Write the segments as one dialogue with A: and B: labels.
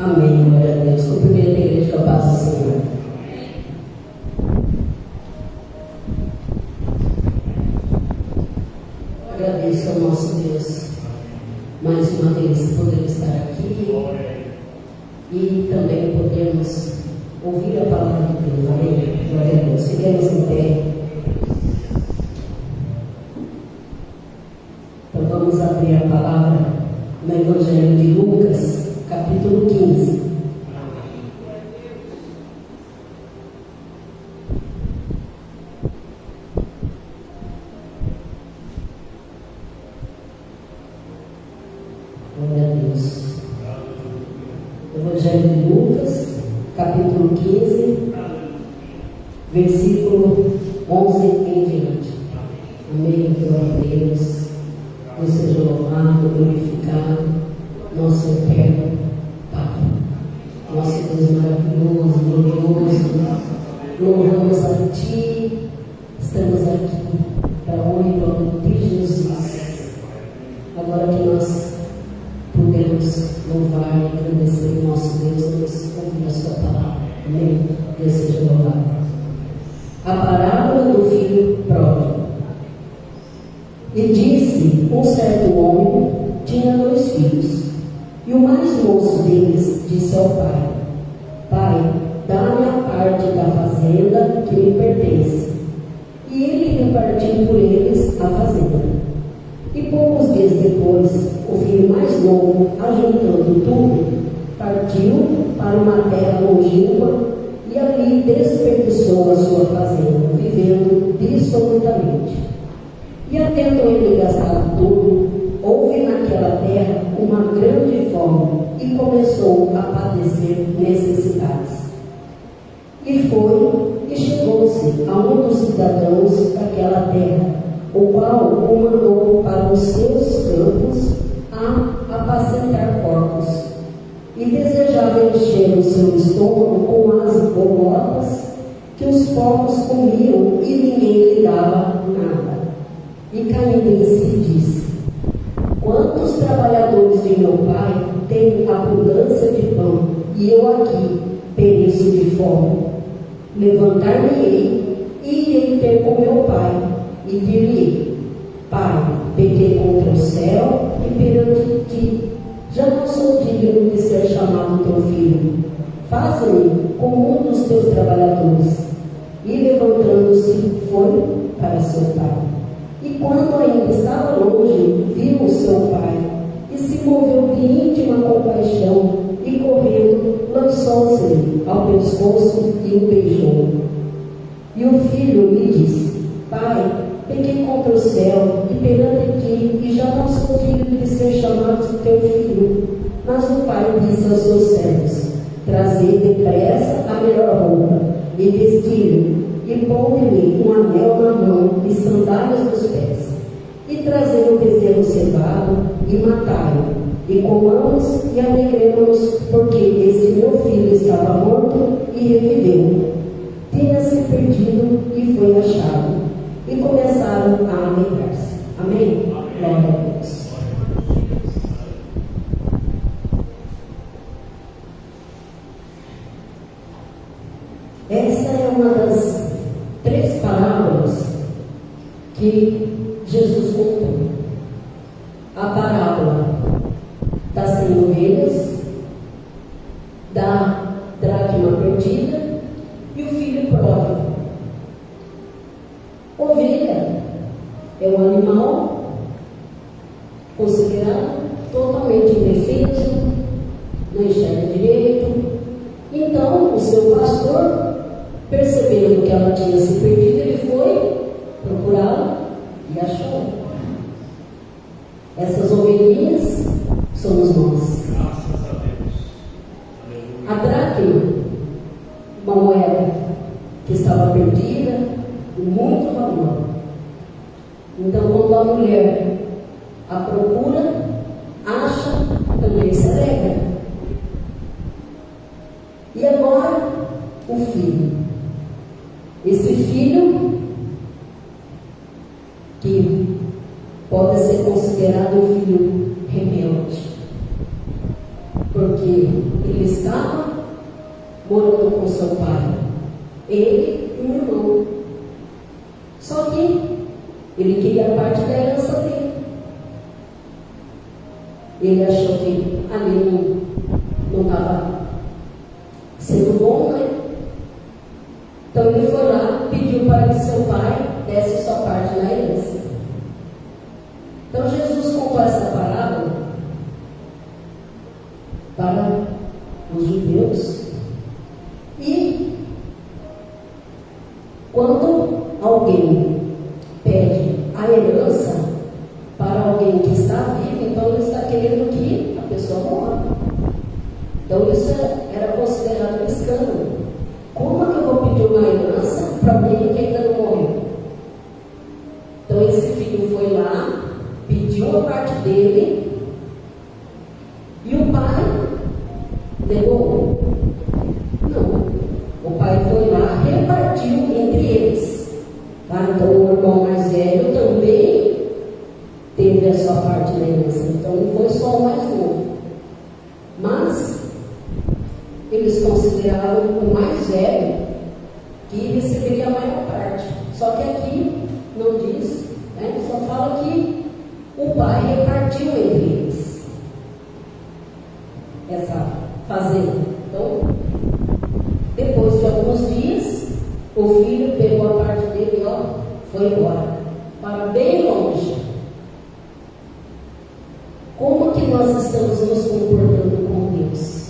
A: Amém, glória a Deus. Cumprimento a igreja com a paz do Senhor. Agradeço ao nosso Deus mais uma vez poder estar aqui e também podemos ouvir a palavra de Deus. Amém, glória a Deus. Fiquemos em pé. Então vamos abrir a palavra no Evangelho de Lucas, capítulo 15. Glória a Deus. Evangelho de Lucas, capítulo 15, versículo 11 em diante. Amém. Glória a Deus. Deus seja louvado, glorificado, nosso eterno Pai. Nosso Deus maravilhoso, glorioso. Louvamos a Ti. Estamos aqui para a honra e glória de Jesus. Agora que nós podemos louvar e agradecer o nosso Deus, vamos ouvir a Sua palavra. Amém. Deus seja louvado. A parábola do filho pródigo. E disse: um certo homem tinha 2 filhos, e o mais moço deles disse ao pai: Pai, dá-me a parte da fazenda que me pertence. E ele repartiu por eles a fazenda. E poucos dias depois, o filho mais novo, ajuntando tudo, partiu para uma terra longínqua e ali desperdiçou a sua fazenda, vivendo dissolutamente. E atendo ele gastado tudo, houve naquela terra uma grande fome e começou a padecer necessidades. E foi e chegou-se a um dos cidadãos daquela terra, o qual o mandou para os seus campos a apacentar porcos. E desejava encher o seu estômago com as bolotas que os porcos comiam e ninguém lhe dava nada. E caindo em si disse: quantos trabalhadores de meu pai têm abundância de pão, e eu aqui pereço de fome? Levantar-me-ei e irei ter com meu pai, e dir-lhe: Pai, pequei contra o céu e perante ti, já não sou digno de ser chamado teu filho. Faze-me como um dos teus trabalhadores. E levantando-se, foi para seu pai. E quando ainda estava longe, viu o seu pai, e se moveu de íntima compaixão, e correndo, lançou-se-lhe ao pescoço e o beijou. E o filho lhe disse: Pai, pequei contra o céu e perante ti, e já não sou digno de ser chamado teu filho. Mas o pai disse aos seus servos: Trazei depressa a melhor roupa, e vestir-lhe, e ponde-lhe um anel na mão e sandálias nos pés, e trazei o bezerro cevado e matai-o, e comamos e alegremos-nos, porque este meu filho estava morto e reviveu, tinha-se perdido e foi achado. E começaram a alegrar-se. Amém? Glória a Deus. Essa é uma das 3 parábolas que Jesus contou. A parábola das 100 ovelhas, da dracma perdida e o filho pródigo. Ovelha é um animal considerado totalmente indefeso, não enxerga direito. Então, o seu pastor, percebendo que ela tinha se perdido, ele foi procurá-la e achou. Essas ovelhinhas somos nós.
B: Graças a Deus.
A: A dracma, uma moeda que estava perdida, de muito valor. Então, quando a mulher a procura, acha, também se alegra. E agora, o filho. Esse filho, que pode ser considerado um filho rebelde, porque ele morando com seu pai. Ele e um irmão. Só que ele queria parte da herança dele. Ele achou que ali não estava sendo bom, né? Então ele foi lá, pediu para que seu pai desse sua parte na herança. Então Jesus contou essa parábola para os judeus. E quando alguém pede a herança para alguém que está vivo, então ele está querendo que a pessoa morra. Então isso era considerado um escândalo. Como é que eu vou pedir uma herança para alguém que ainda não morreu? Então esse filho foi lá, pediu a parte dele, e o pai negou. Não. O pai foi lá, repartiu entre eles. Tá? Então o irmão mais velho também teve a sua parte da herança. Então não foi só o mais novo. Mas eles consideravam o mais velho que receberia a maior parte. Só que aqui não diz, né? Só fala que o pai repartiu entre eles essa fazenda. Então, depois de alguns dias, o filho pegou a parte dele e foi embora para bem longe. Como que nós estamos nos comportando com Deus?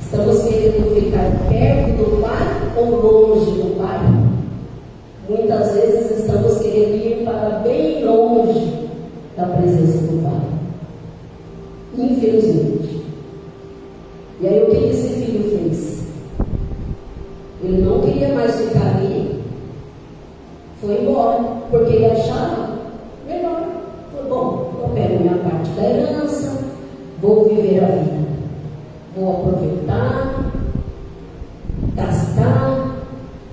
A: Estamos querendo ficar perto do Pai ou longe do Pai? Muitas vezes estamos querendo ir para bem longe da presença do Pai. Infelizmente. E aí o que esse filho fez? Ele não queria mais ficar ali, foi embora, porque ele achava melhor. Foi bom, eu pego minha parte da herança, vou viver a vida. Vou aproveitar, gastar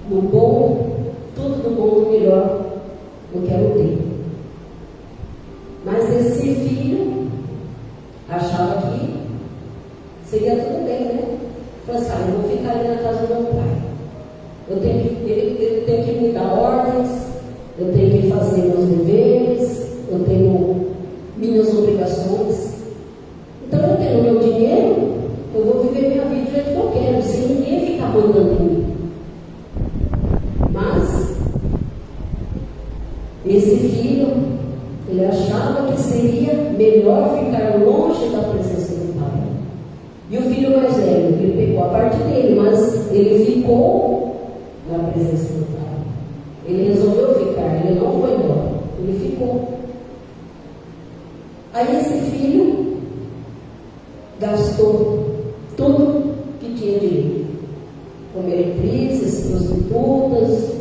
A: no bom, tudo do bom, do melhor eu quero ter. Mas esse filho achava que seria tudo bem, né? Falou assim, eu vou ficar ali na casa do meu pai. Ele tem que me dar ordens, eu tenho que fazer meus deveres, eu tenho minhas obrigações. Então eu tenho meu dinheiro, eu vou viver minha vida do jeito que eu quero, sem ninguém ficar mandando em mim. Mas esse filho, ele achava que seria melhor ficar longe da presença do pai. E o filho mais velho, ele pegou a parte dele, mas ele ficou na presença do pai. Ele resolveu ficar, ele não foi embora, ele ficou. Aí esse filho gastou tudo que tinha direito, com meretrizes, prostitutas.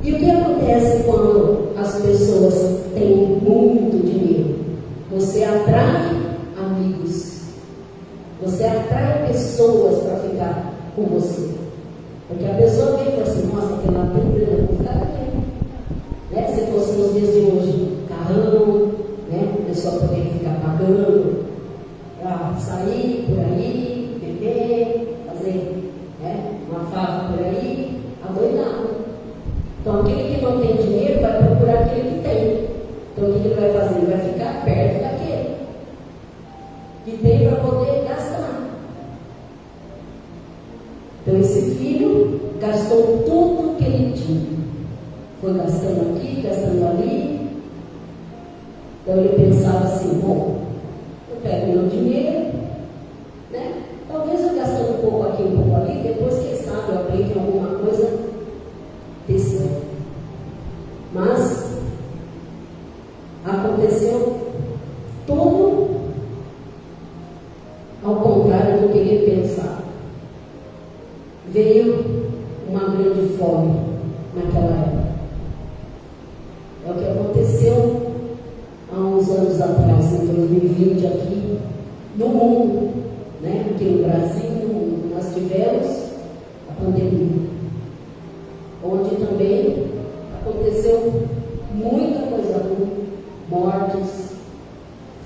A: E o que acontece quando as pessoas têm muito dinheiro? Você atrai amigos, você atrai pessoas para ficar com você. Porque a pessoa vem e fala assim, nossa, aquele lá tem grana, eu vou ficar aqui. Né? Se fosse nos dias de hoje, carrão, né? A pessoa poderia ficar pagando para sair por aí, beber, fazer, né? Uma farra por aí, adoidado. Então aquele que não tem dinheiro vai procurar aquele que tem. Então o que ele vai fazer? Ele vai ficar perto daquele que tem para poder gastar. Então esse filho gastou tudo que ele tinha. Foi gastando aqui, gastando ali. Então ele pensava assim, bom, eu pego meu dinheiro, né? Talvez eu gastando um pouco aqui, um pouco ali, depois quem sabe eu aprendo alguma coisa desse ano. Mas aconteceu tudo ao contrário do que ele pensava. Veio uma grande fome naquela época. É o que aconteceu há uns anos atrás, em 2020, aqui no mundo, né? Aqui no Brasil, nós tivemos a pandemia, onde também aconteceu muita coisa ruim, mortes,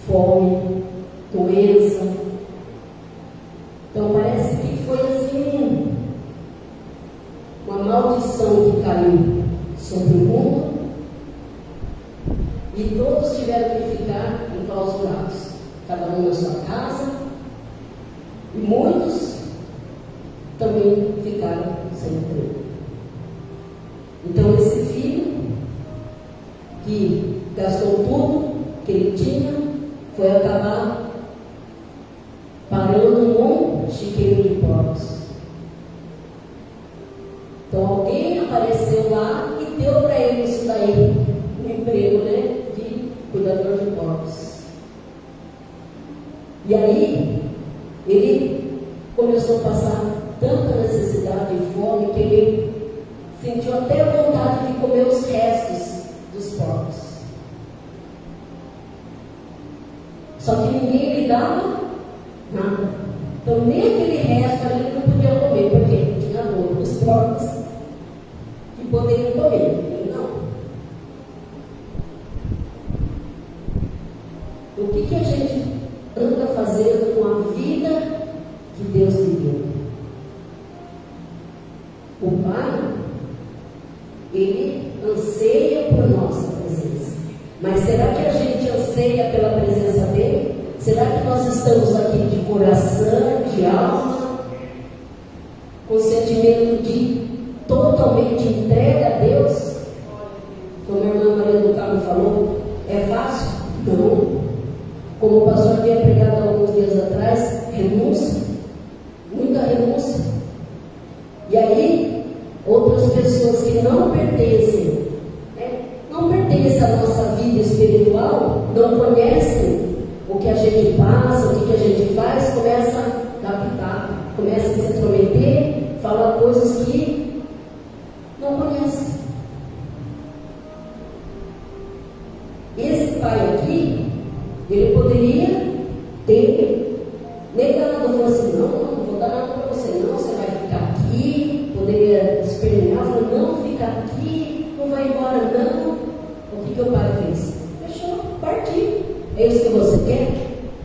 A: fome, doença. Então parece que foi E todos tiveram que ficar enclausurados, cada um na sua casa, e muitos também ficaram sem emprego. Então esse filho, que gastou tudo que ele tinha, foi acabar parando num chiqueiro de porcos. Então alguém apareceu lá e deu para ele isso daí, um emprego, né, de cuidador de porcos. E aí ele começou a passar tanta necessidade e fome que ele sentiu até a vontade de comer os restos dos porcos. Só que ninguém lhe dava nada. Então nem aquele resto ali ele não podia comer, porque tinha dor dos porcos que poderiam comer. Ele não. O que a gente anda fazendo com a vida que Deus lhe deu? O Pai, Ele anseia por nossa presença. Mas será que a gente anseia pela presença dEle? Será que nós estamos aqui de coração, de alma, com sentimento de totalmente entrega a Deus? Como a irmã Maria do Carmo falou, é fácil? Não. Como o pastor havia pregado alguns dias atrás, renúncia, muita renúncia. E aí, outras pessoas que não pertencem, não pertencem à nossa vida espiritual, não conhecem o que a gente passa, o que a gente faz, começa a captar, começa a se intrometer, falar coisas que não conhecem. Esse pai aqui, ele poderia ter negado, falou assim, não vou dar nada para você, não, você vai ficar aqui, poderia espernear, falou, não, fica aqui, não vai embora não. O que o pai fez? Deixou partir. É isso que você quer?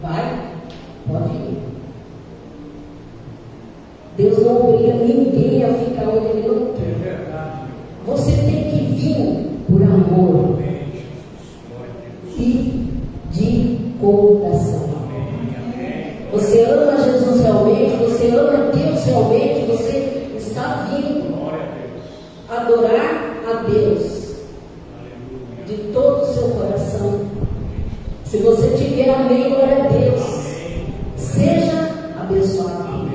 A: Vai, pode ir. Deus não obriga ninguém a ficar onde Ele não quer. Você tem que vir por amor e de coração. Você ama Jesus realmente, você ama Deus realmente, você está vindo adorar a Deus de todo o seu coração. Se você tiver amém, glória a Deus. Seja abençoado.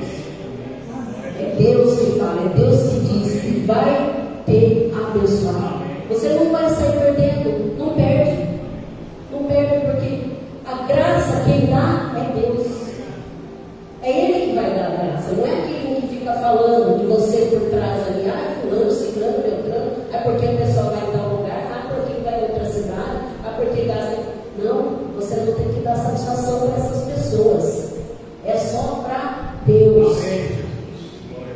A: É Deus que fala, é Deus que diz que vai ter abençoado. Você não vai sair perdendo, não perde. Não perde, porque a graça quem dá é Deus. É Ele que vai dar a graça. Não é aquele que fica falando de você por trás ali, fulano, ciclano, beltrano, porque a pessoa vai em tal lugar, porque vai em outra cidade, porque gasta. Não, você não tem que dar satisfação para essas pessoas. É só para Deus.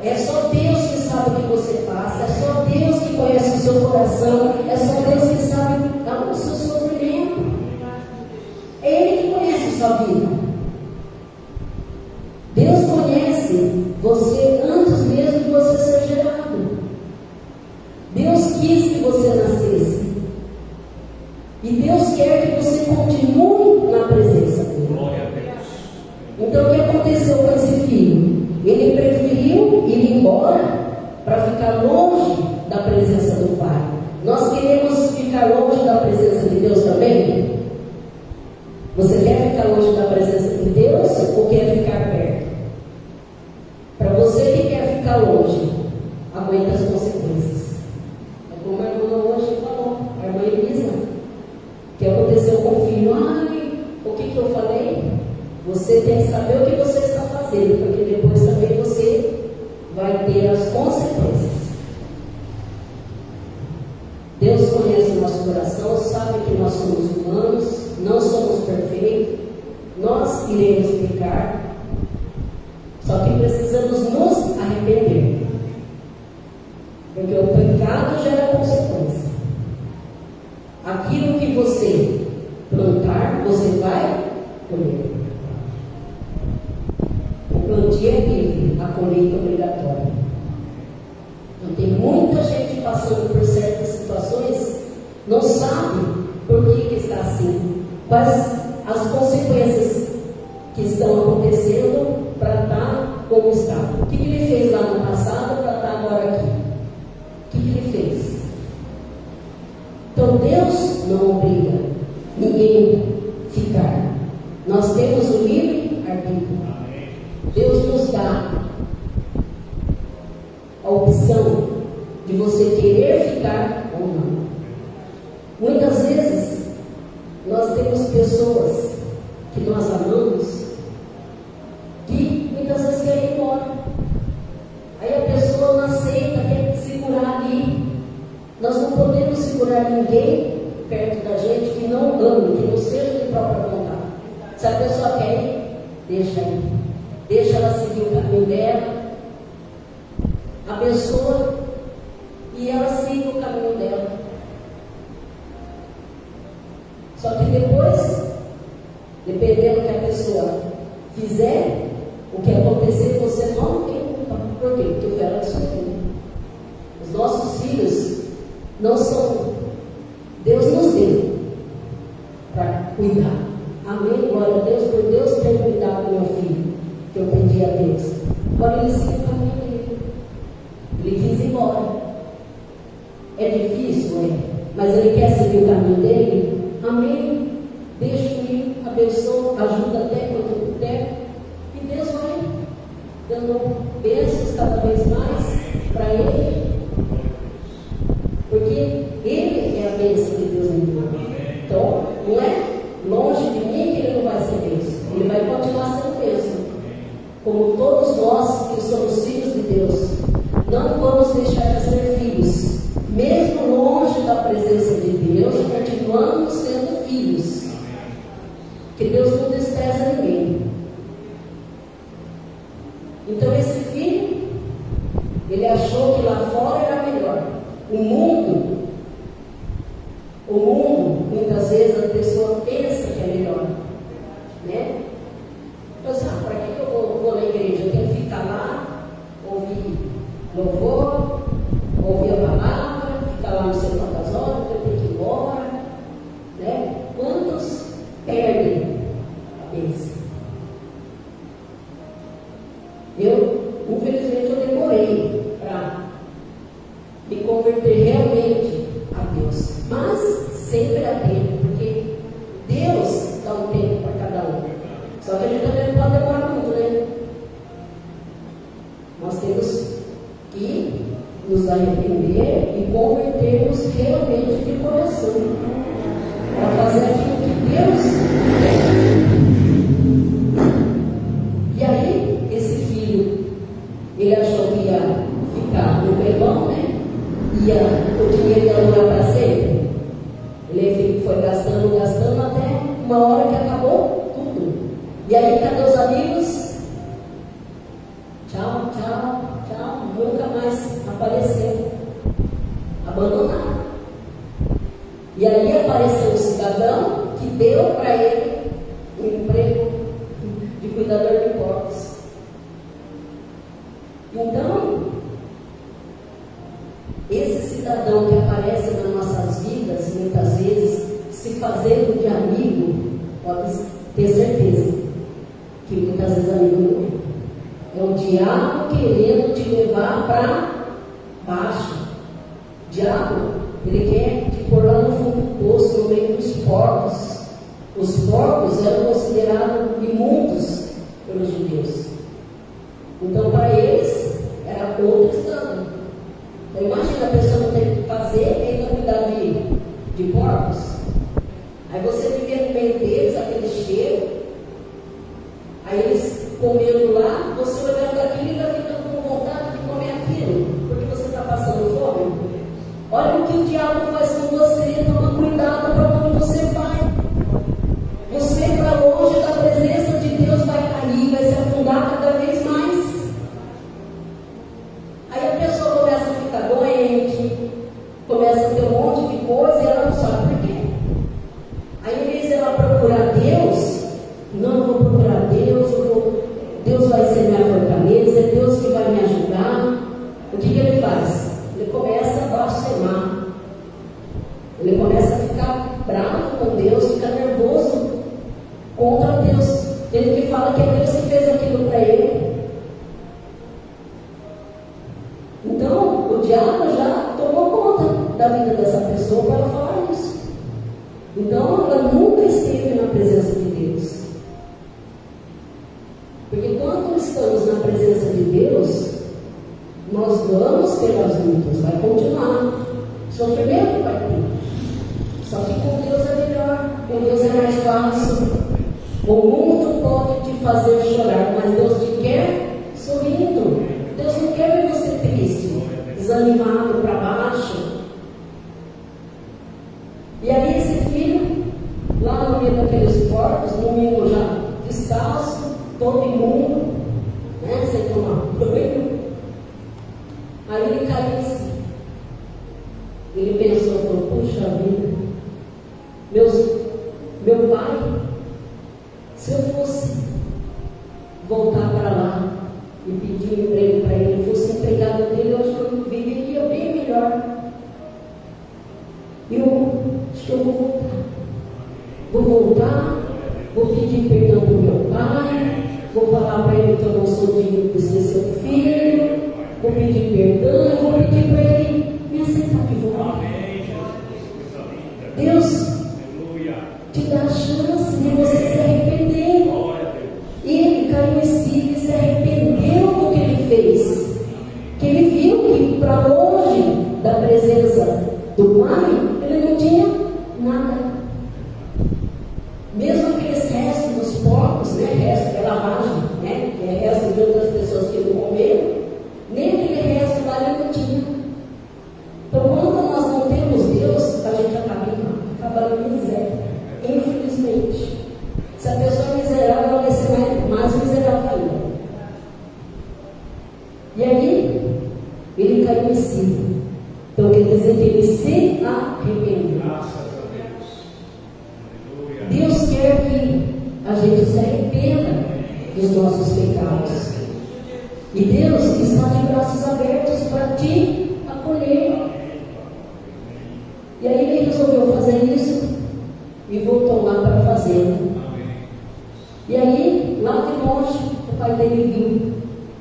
A: É só Deus que sabe o que você passa. É só Deus que conhece o seu coração. É só Deus que sabe o seu sofrimento. É Ele que conhece a sua vida. Deus conhece você antes mesmo de você ser gerado. Deus quis que você nascesse. E Deus quer que você continue na presença dele. Então o que aconteceu com esse filho? Ele preferiu ir embora para ficar longe da presença do Pai. Nós queremos ficar longe da presença de Deus também? Você quer ficar longe da presença de Deus ou quer ficar perto? Para você que quer ficar longe, aguenta as consequências. É como a irmã hoje falou, a irmã Elisa. O que aconteceu com o filho? O que eu falei? Você tem que saber o que você está fazendo, porque depois também você vai ter as consequências. Deus conhece o nosso coração, sabe que nós somos humanos, não somos perfeitos, nós iremos pecar, só que precisamos nos arrepender, porque o pecado gera consequência. Aquilo que você plantar, você vai colher. O plantio é livre, a colheita é obrigatória. Então tem muita gente passando por certas situações, não sabe Por que está assim? Quais as consequências que estão acontecendo para estar como está? O que ele fez lá no passado para estar agora aqui? O que ele fez? Então Deus não obriga ninguém a ficar. Nós temos o livre arbítrio. Deus nos dá a opção de você querer ficar ou não. Muitas vezes nós temos pessoas que nós amamos que muitas vezes querem ir embora. Aí a pessoa não aceita, quer segurar ali. Nós não podemos segurar ninguém perto da gente que não ame, que não seja de própria vontade. Se a pessoa quer ir, deixa ir. Deixa ela seguir o caminho dela. Abençoa e ela siga o caminho dela. Só que depois, dependendo do que a pessoa fizer, o que acontecer, você não tem culpa. Por quê? Porque o ferro é sozinho. Os nossos filhos não são. Deus nos deu para cuidar. Amém? Glória a Deus por Deus ter cuidado do meu filho, que eu pedi a Deus. Agora ele seguiu o caminho dele. Ele quis ir embora. É difícil, mas ele quer seguir o caminho dele. Amém? Deixa ir, abençoa, ajuda até quando puder. E Deus vai dando bênçãos cada vez mais para ele. Porque ele é a bênção de Deus em mim. Então, não é longe de mim que ele não vai ser bênção. Ele vai continuar sendo bênção. Como todos nós que somos filhos de Deus, não vamos deixar de ser filhos. Mesmo longe da presença de Deus, continuamos sendo filhos. Que Deus não despreza ninguém. Então esse filho, ele achou que lá fora era melhor. O mundo, muitas vezes a pessoa pensa que é melhor, né? Então, para que eu vou na igreja? Eu tenho que ficar lá, ouvir louvor, ouvir a palavra, ficar lá não sei quantas horas, eu tenho que ir embora, né? Quantos perdem a bênção? Infelizmente, eu demorei para me converter realmente a Deus, mas sempre há tempo, porque Deus dá um tempo para cada um. Só que a gente também não pode demorar muito, né? Nós temos que nos arrepender e convertermos realmente de coração para fazer aquilo que Deus quer. E aí, esse filho, ele achou que ia ficar no perdão, né? O dinheiro ia durar para sempre. Ele foi gastando até uma hora que acabou tudo. E aí, cadê os amigos? Tchau, tchau, tchau. Nunca mais apareceu. Abandonado. E aí apareceu um cidadão que deu para ele um emprego de cuidador de porcos. Então, esse cidadão que aparece nas nossas vidas, muitas vezes, se fazendo de amigo, pode ter certeza que muitas vezes amigo não é. É o diabo querendo te levar para baixo. O diabo, ele quer te pôr lá no fundo do poço, no meio dos porcos. Os porcos eram considerados imundos pelos judeus. Então, para eles, era outro estado. Então, imagina a pessoa não ter o que fazer e ainda cuidar de porcos. Aí você viver no meio deles, aquele cheiro. Aí eles comendo lá, você olhando aquilo e ainda ficando com vontade de comer aquilo, porque você está passando fome. Olha o que o diabo faz com você. Toma cuidado para onde você vai. Você para longe da presença de Deus vai cair, vai se afundar cada vez mais. Aí a pessoa começa a ficar doente, começa a ter um monte de coisa e ela não sabe por quê. Aí em vez de ela procurar Deus, não vou procurar Deus, Deus vai ser minha fortaleza. começa a ficar bravo com Deus, fica nervoso contra Deus. Ele que fala que é Deus que fez aquilo para ele. Então, o diabo já tomou conta da vida dessa pessoa para falar isso. Então, ela nunca esteve na presença de Deus. Porque quando estamos na presença de Deus, nós vamos ter as lutas, vai continuar. Sofrimento vai ter. Só que com Deus é melhor, com Deus é mais fácil. O mundo pode te fazer chorar, mas Deus te quer sorrindo. Deus não quer ver você triste, desanimado, para baixo. E aí esse filho, lá no meio daqueles porcos, domingo já descalço, todo imundo, né, sem tomar banho. Aí ele caiu em si. Ele pensou, falou, puxa vida, meu pai, se eu fosse voltar para lá e pedir um emprego para ele, fosse empregado dele, eu acho que eu viveria bem melhor. Eu acho que eu vou voltar. Vou voltar, vou pedir perdão para o meu pai, vou falar para ele que eu não sou digno de ser seu filho, vou pedir perdão, vou pedir para ele me aceitar de volta. Deus te dá a chance de você se arrepender. Ele caiu em si e se arrependeu do que ele fez. Que ele viu que para longe da presença do Pai, ele não tinha nada. Mesmo aqueles restos dos porcos, né? Resto que é lavagem, né? Que é resto de outras pessoas que não comeram, nem aquele resto lá ele não tinha. Então, quando nós não temos Deus, a gente acaba em miséria. Infelizmente. Se a pessoa é miserável, ela vai ser mais miserável ainda. E aí, ele caiu em si. Então, quer dizer que ele se arrependeu. Deus quer que a gente se arrependa dos nossos pecados. E Deus está de braços abertos para te acolher. E aí ele resolveu fazer isso e voltou lá para a fazenda. E aí, lá de longe, o pai dele viu.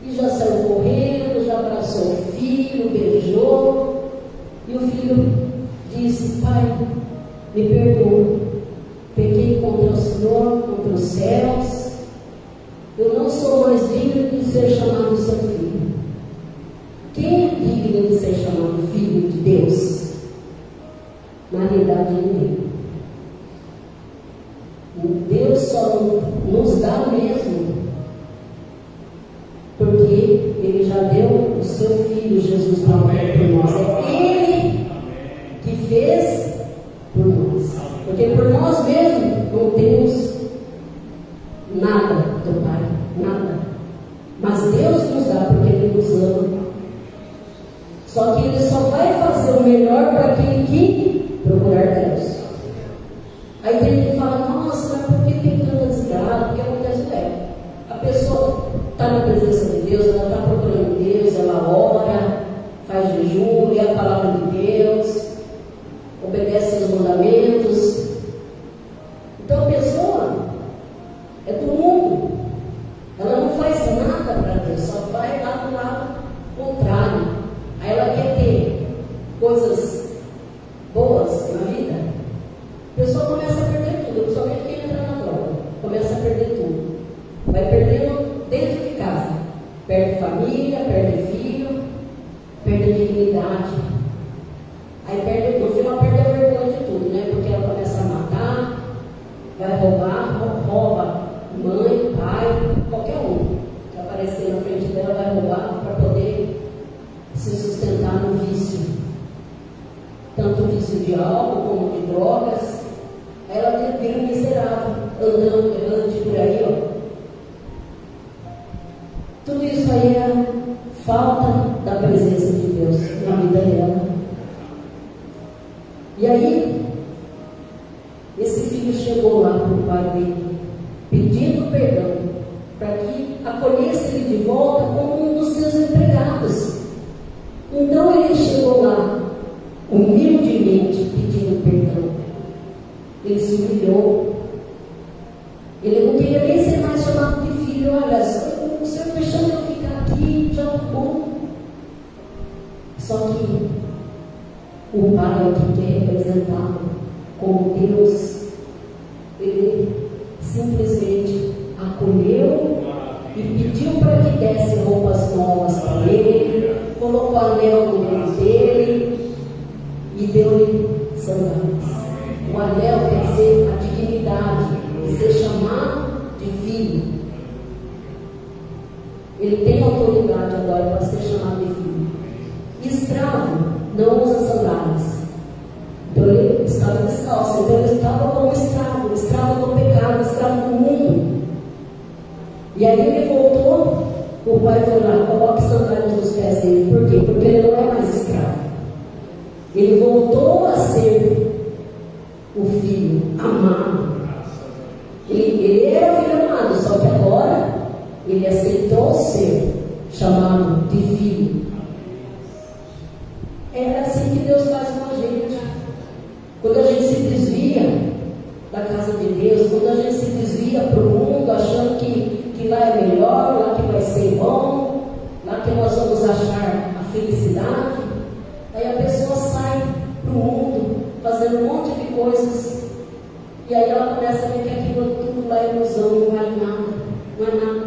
A: E já saiu correndo, já abraçou o filho, beijou. E o filho disse, pai, me perdoa. Pequei contra o Senhor, contra os céus. Eu não sou mais digno de ser chamado seu filho. Quem é digno de ser chamado filho de Deus? Na realidade, ninguém. Deus só nos dá mesmo porque Ele já deu o seu Filho Jesus para morrer por nós. É Ele que fez por nós. Porque por nós mesmos não temos nada do Pai, nada. Mas Deus nos dá porque Ele nos ama. Só que Ele só vai fazer o melhor para aquele que procurar Deus. Aí tem gente que fala, nossa, mas por que tem tanta desgraça? Porque acontece bem. A pessoa está na presença de Deus, ela está procurando Deus, ela ora, faz jejum, lê a palavra de Deus, obedece aos mandamentos. Então a pessoa é do mundo. Ela não faz nada para Deus, só vai lá do lado contrário. Aí ela quer ter coisas boas na vida. A pessoa começa a perder tudo, principalmente quem entra na droga. Começa a perder tudo. Vai perdendo dentro de casa. Perde família, perde filho, perde dignidade. Aí perde, no final perde a vergonha de tudo, né? Porque ela começa a matar, vai rouba mãe, pai, qualquer um que aparecer na frente dela vai roubar para poder se sustentar no vício. Tanto o vício de álcool como de drogas. Aí ela vira um miserável, andando, errante por aí, ó. Tudo isso aí é falta da presença de Deus na vida dela. E aí, esse filho chegou lá para o pai dele, pedindo perdão, para que acolhesse ele de volta como um dos seus empregados. Então ele chegou lá, humildemente, pedindo perdão. Ele se humilhou. Ele não queria nem ser mais chamado de filho. Olha, o Senhor me chama eu ficar aqui, já tá bom. Só que o Pai que quer representá-lo como Deus, ele simplesmente acolheu e pediu para que desse roupas novas para ele, colocou anel no dedo dele e deu-lhe sandálias. O anel quer dizer a dignidade de ser chamado de filho. Ele tem autoridade agora para ser chamado de filho. Escravo não usa sandálias. Então ele estava descalço, então ele estava como escravo, escravo do pecado, escravo do mundo. E aí ele voltou, o pai foi lá, coloque sandálias nos pés dele. Por quê? Porque ele não é mais escravo. Ele voltou a ser o filho amado. Ele era o filho amado, só que agora ele aceitou ser chamado de filho. É assim que Deus faz com a gente. Quando a gente se desvia da casa de Deus, quando a gente se desvia para o mundo, achando que lá é melhor, lá que vai ser bom, lá que nós vamos achar a felicidade, aí a pessoa sai para o mundo, fazendo um monte de coisas, e aí ela começa a ver que aquilo tudo lá é ilusão, não vale nada, não é nada.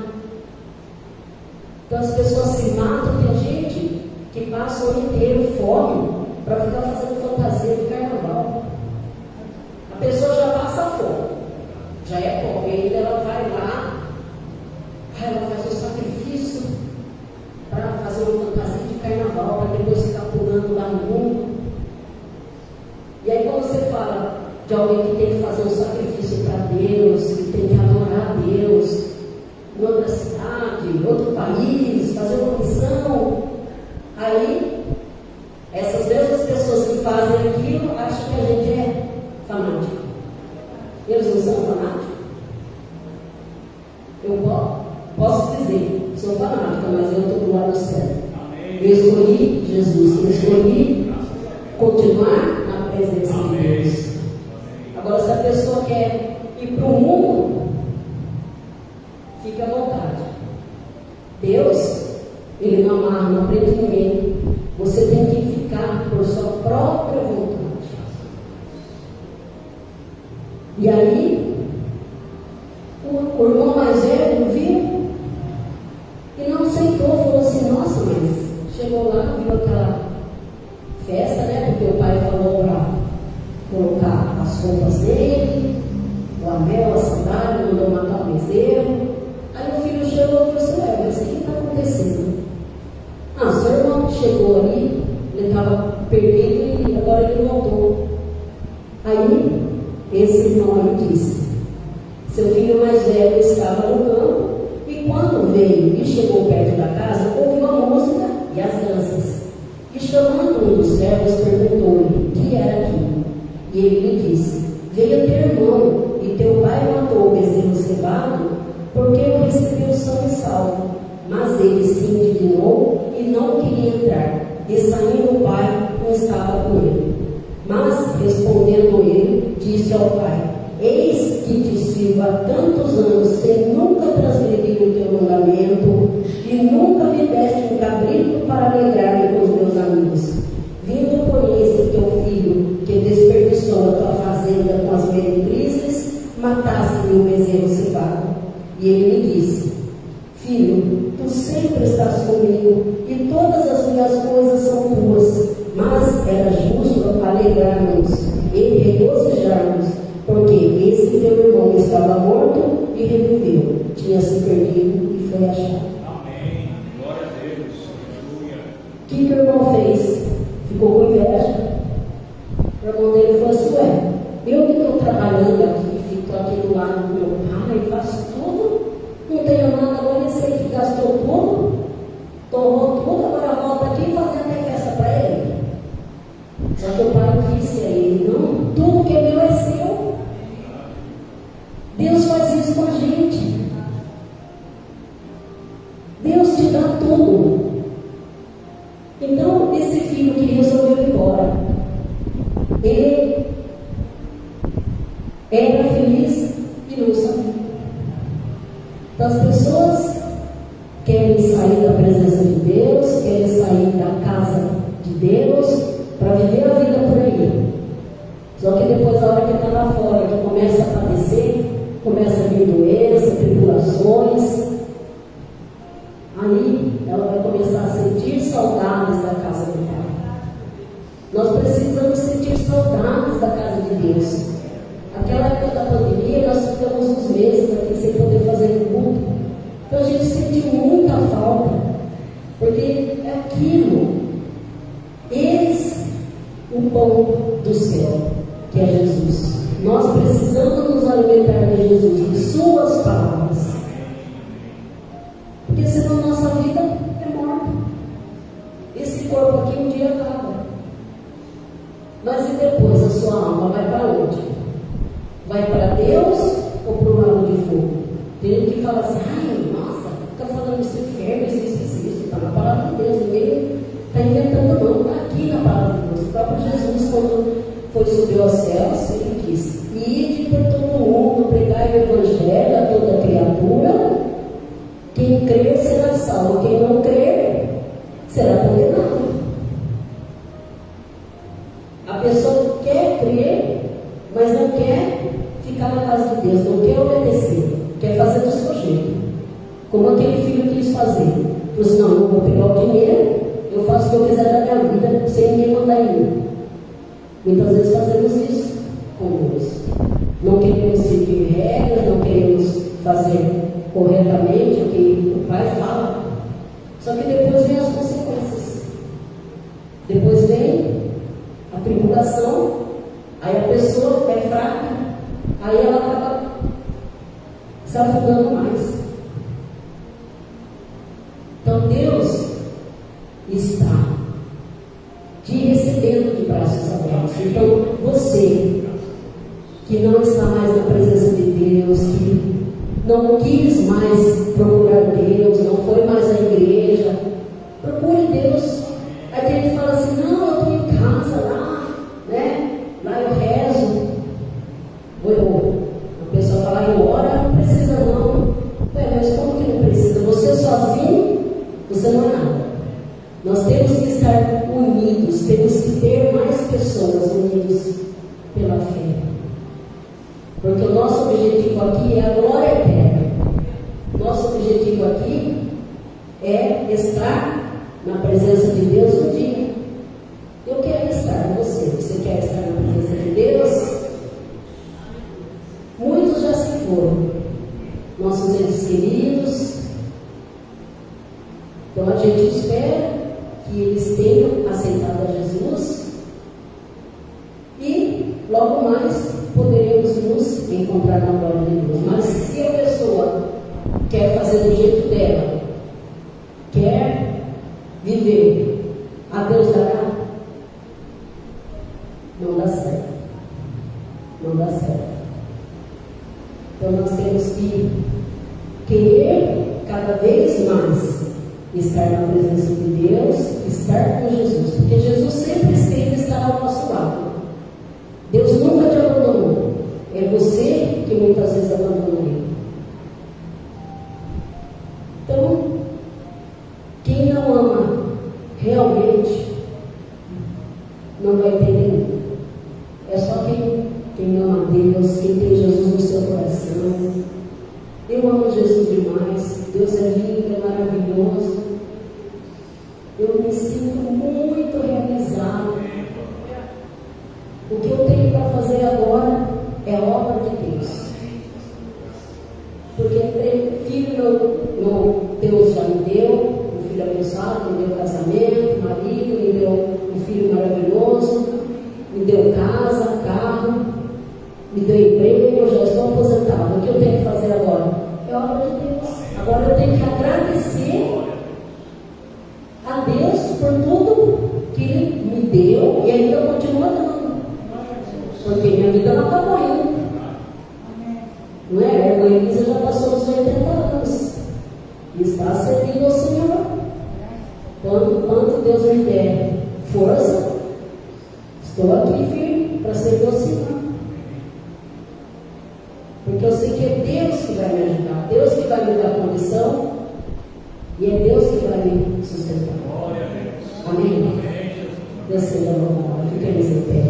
A: Então as pessoas se matam, tem gente que passa o ano inteiro fome para ficar fazendo fantasia de carnaval. A pessoa já passa fome, já é pobre, e ainda ela vai lá, ela faz um sacrifício para fazer uma fantasia de carnaval, para depois ficar pulando lá no mundo. E aí quando você fala de alguém que tem que fazer um sacrifício para Deus, que tem que adorar a Deus, em outra cidade, em outro país, fazer uma missão, aí essas mesmas pessoas que fazem aquilo acham que a gente é fanático. Eles não são fanáticos? Eu posso dizer, sou fanática, mas eu estou do lado do céu. Eu escolhi Jesus, eu escolhi continuar na presença de Deus. Agora, se a pessoa quer ir para o mundo, fique à vontade. Deus, Ele não amarra, não prende ninguém. Você tem que ficar por sua própria vontade. E aí, o irmão mais velho viu e não aceitou, falou assim: nossa, mas chegou lá, viu aquela festa, né? Porque o pai falou para colocar as roupas dele, o anel, a sandália, mandou matar o bezerro. Aí o filho chegou e falou assim: mas o que está acontecendo? Ah, seu irmão chegou ali, ele estava perdendo e agora ele voltou. Aí esse irmão aí disse: seu filho mais velho estava no campo e quando veio e chegou perto da casa, ouviu a música e as danças. E chamando um dos servos, perguntou-lhe o que era aquilo. E ele lhe disse: veio teu irmão e teu pai matou o bezerro cevado, porque eu recebi o são e salvo. Mas ele se indignou e não queria entrar. E saindo o pai, não estava com ele. Mas, respondendo ele, disse ao pai: eis que te sirvo há tantos anos, sem nunca transgredir o teu mandamento, e nunca me deste um cabrito para alegrar-me com os meus amigos. Vindo, porém, esse teu filho, que desperdiçou a tua fazenda com as meretrizes, mataste-me o bezerro cevado. E ele me disse: filho, tu sempre estás comigo, e todas as minhas coisas são tuas. Mas era justo alegrarmos e regozijarmos, porque esse teu irmão estava morto e reviveu, tinha se perdido e foi achado.
B: Amém. Glória a Deus. Aleluia.
A: O que o irmão fez? Ficou com inveja. O irmão dele falou assim: ué, eu que estou trabalhando aqui, fico aqui do lado do meu pai, faço tudo, não tenho nada, agora esse aí que gastou tudo, tomou tudo, agora volta aqui e fazer até festa para ele. Só que o pai disse a ele: não, tudo que é meu é seu. Deus faz isso com a gente. Deus te dá tudo. Então, esse filho que resolveu ir embora, ele era feliz e não sabia. Então, as pessoas querem sair da presença de Deus, querem sair da casa de Deus para viver a vida por aí. Só que depois, a hora que está lá fora, que começa a padecer, começa a vir doenças, tribulações, aí ela vai começar a sentir saudades da casa do Pai. Nós precisamos sentir saudades da casa de Deus. Aquela época da pandemia, nós ficamos uns meses aqui sem poder fazer culto. Então a gente sentiu muita falta, porque é aquilo, eis o pão do céu, que é Jesus. Nós precisamos nos alimentar de Jesus, de suas palavras, porque senão nossa vida é morta. Esse corpo aqui um dia acaba, mas e depois a sua alma vai para onde? Vai para Deus ou para o lago de fogo? Tem gente que fala assim, ai, nossa, fica falando isso inferno, isso, está na palavra de Deus, ninguém está inventando não, está aqui na palavra de Deus. O próprio Jesus, quando foi subir aos céus, ele disse, ide por todo mundo, pregai o evangelho a toda criatura, quem crer será salvo, quem não crer será condenado. A pessoa quer crer, mas não quer ficar na casa de Deus, não quer obedecer, quer fazer do seu jeito, como aquele filho quis fazer. Falou assim, não, eu vou pegar o dinheiro, eu faço o que eu quiser da minha vida, sem ninguém mandar em mim. Muitas vezes fazemos isso com Deus. Não queremos seguir regras, não queremos fazer corretamente o que o Pai fala. Só que depois vem as consequências. Depois vem a tribulação, aí a pessoa é fraca, aí ela acaba se afundando mais. Então Deus está te recebendo de braços abertos. Então você que não está mais na presença de Deus, que não quis mais procurar Deus, não foi mais à igreja, procure Deus. Aí tem gente que fala assim, não, eu estou em casa lá, né? Lá eu rezo. A pessoa fala, eu oro, não precisa não. Mas como que não precisa? Você sozinho, você não é nada. Nós temos que estar unidos, temos que ter mais pessoas unidas pela fé. Porque o nosso objetivo aqui é a glória eterna. Nosso objetivo aqui é estar na presença de Deus um dia. Eu quero estar, você quer estar na presença de Deus? Muitos já se foram, nossos entes queridos. Então a gente espera que eles tenham aceitado a Jesus e logo mais poderemos nos encontrar na glória de Deus. Mas se a pessoa quer fazer do jeito dela, quer viver, a Deus dará, não dá certo. Não dá certo. Então nós temos que querer cada vez mais estar na presença de Deus, estar com Jesus, porque Jesus sempre esteve e está ao nosso lado. Deus nunca te abandonou, é você que muitas vezes abandonou Ele. Então, quem não ama realmente não vai entender nada. É só quem ama Deus, quem tem Jesus no seu coração. Eu amo Jesus demais, Deus é lindo, é maravilhoso. Eu me sinto muito realizado. O que eu tenho para fazer agora é a obra de Deus. Porque filho Deus já me deu, um filho abençoado, me deu casamento, marido, me deu um filho maravilhoso, me deu casa, carro, me deu emprego, eu já estou aposentado. O que eu tenho que fazer agora? É a obra de Deus. Agora eu tenho que agradecer a Deus por tudo que Ele me deu e ainda continua dando. Porque minha vida não acabou ainda. Não é? A irmã Elisa já passou dos 80 anos e está servindo ao Senhor. Quanto Deus me der força, estou aqui firme para servir ao Senhor. seu Pai.
B: Glória a Deus.
A: Amém?
B: Amém, Jesus.
A: Deus seja louvado. Fiquemos em pé.